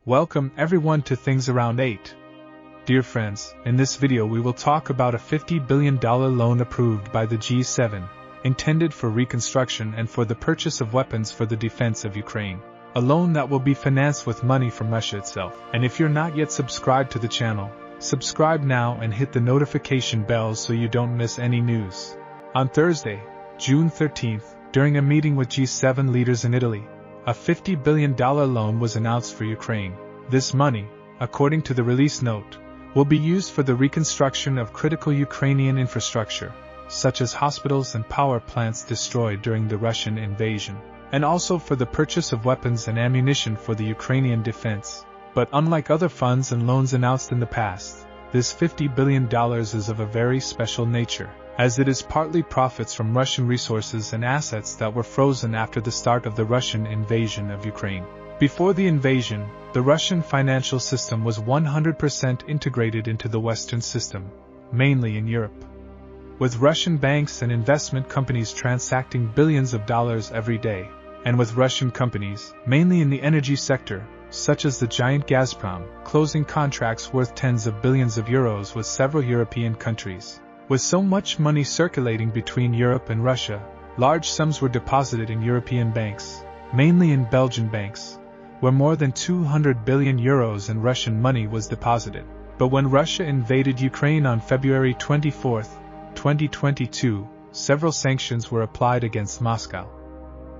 Welcome everyone to Things Around 8. Dear friends, in this video we will talk about a $50 billion loan approved by the G7, intended for reconstruction and for the purchase of weapons for the defense of Ukraine. A loan that will be financed with money from Russia itself. And if you're not yet subscribed to the channel, subscribe now and hit the notification bell so you don't miss any news. On Thursday, June 13th, during a meeting with G7 leaders in Italy, a $50 billion loan was announced for Ukraine. This money, according to the release note, will be used for the reconstruction of critical Ukrainian infrastructure, such as hospitals and power plants destroyed during the Russian invasion, and also for the purchase of weapons and ammunition for the Ukrainian defense. But unlike other funds and loans announced in the past, this $50 billion is of a very special nature, as it is partly profits from Russian resources and assets that were frozen after the start of the Russian invasion of Ukraine. Before the invasion, the Russian financial system was 100% integrated into the Western system, mainly in Europe, with Russian banks and investment companies transacting billions of dollars every day, and with Russian companies, mainly in the energy sector, such as the giant Gazprom, closing contracts worth tens of billions of euros with several European countries. With so much money circulating between Europe and Russia, large sums were deposited in European banks, mainly in Belgian banks, where more than 200 billion euros in Russian money was deposited. But when Russia invaded Ukraine on February 24, 2022, several sanctions were applied against Moscow.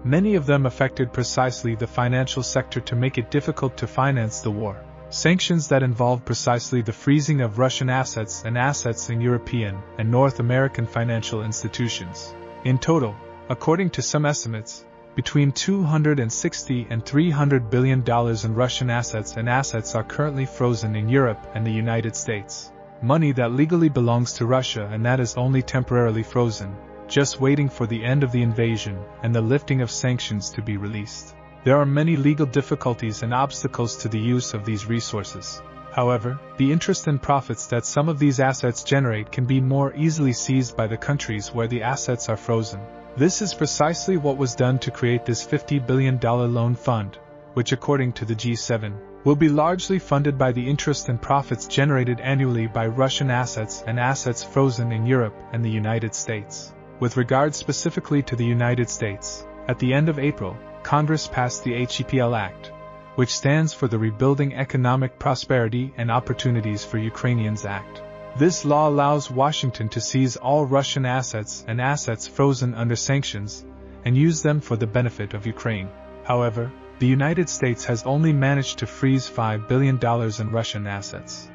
Many of them affected precisely the financial sector to make it difficult to finance the war. Sanctions that involved precisely the freezing of Russian assets and assets in European and North American financial institutions. In total, according to some estimates, between $260 and $300 billion in Russian assets and assets are currently frozen in Europe and the United States. Money that legally belongs to Russia and that is only temporarily frozen, just waiting for the end of the invasion and the lifting of sanctions to be released. There are many legal difficulties and obstacles to the use of these resources. However, the interest and profits that some of these assets generate can be more easily seized by the countries where the assets are frozen. This is precisely what was done to create this $50 billion loan fund, which according to the G7, will be largely funded by the interest and profits generated annually by Russian assets and assets frozen in Europe and the United States. With regard specifically to the United States, at the end of April, Congress passed the HEPL Act, which stands for the Rebuilding Economic Prosperity and Opportunities for Ukrainians Act. This law allows Washington to seize all Russian assets and assets frozen under sanctions and use them for the benefit of Ukraine. However, the United States has only managed to freeze $5 billion in Russian assets.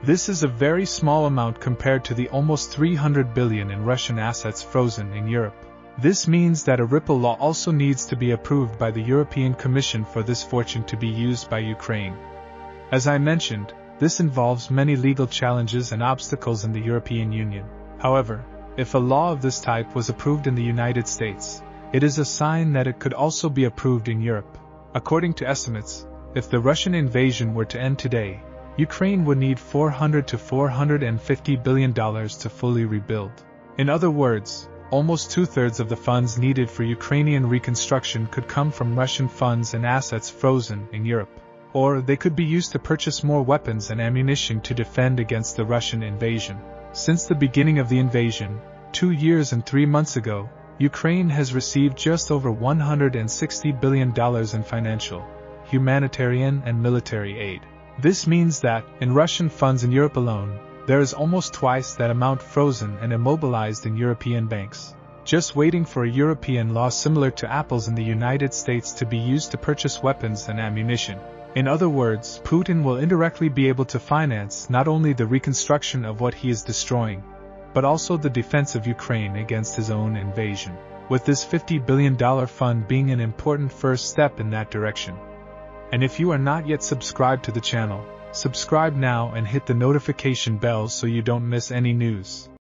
This is a very small amount compared to the almost $300 billion in Russian assets frozen in Europe. This means that a ripple law also needs to be approved by the European Commission for this fortune to be used by Ukraine. As I mentioned, this involves many legal challenges and obstacles in the European Union. However, if a law of this type was approved in the United States, it is a sign that it could also be approved in Europe. According to estimates, if the Russian invasion were to end today, Ukraine would need $400 to $450 billion to fully rebuild. In other words, almost two-thirds of the funds needed for Ukrainian reconstruction could come from Russian funds and assets frozen in Europe. Or they could be used to purchase more weapons and ammunition to defend against the Russian invasion. Since the beginning of the invasion, 2 years and 3 months ago, Ukraine has received just over $160 billion in financial, humanitarian and military aid. This means that, in Russian funds in Europe alone, there is almost twice that amount frozen and immobilized in European banks, just waiting for a European law similar to Apple's in the United States to be used to purchase weapons and ammunition. In other words, Putin will indirectly be able to finance not only the reconstruction of what he is destroying, but also the defense of Ukraine against his own invasion, with this $50 billion fund being an important first step in that direction. And if you are not yet subscribed to the channel, subscribe now and hit the notification bell so you don't miss any news.